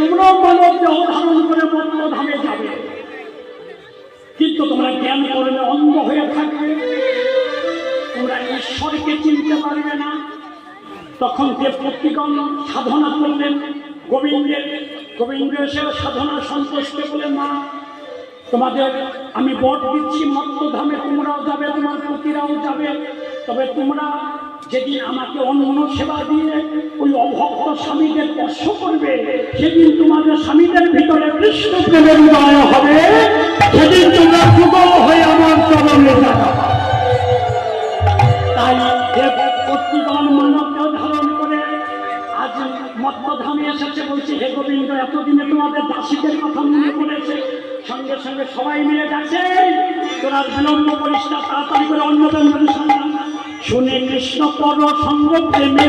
তোমরাও মানব দেহ ধারণ করে মত্তধামে যাবে, কিন্তু তোমরা জ্ঞান করলে অন্ধ হয়ে থাকবে, তোমরা ঈশ্বরকে চিনতে পারবে না। তখন দেবপত্নীগণ সাধনা করলেন গোবিন্দ এসে সাধনা সন্তুষ্ট বলে, মা তোমাদের আমি বট দিচ্ছি, মত্তধামে তোমরাও যাবে, তোমার পতিরাও যাবে, তবে তোমরা যেদিন আমাকে অন্য সেবা দিয়ে ওই অভক্ত স্বামীদের স্পর্শ করবে, সেদিন তোমাদের স্বামীদের ভিতরে কৃষ্ণ প্রেমের উদয় হবে, সেদিন তোমরা যুগল হয়ে আমার চরণে যাবে। তাই দেবপত্নীগণ মানবকে ধারণ করে আজ মত্তধামে এসেছে। বলছি, হে গোবিন্দ, এতদিনে তোমাদের দাসীদের কথা মনে পড়েছে। সঙ্গে সঙ্গে সবাই মিলে গেছে, তোরা বিলম্ব করিস না, তাড়াতাড়ি করে অন্যতম সন্ধান শুনে কৃষ্ণ পর সঙ্গ প্রেমে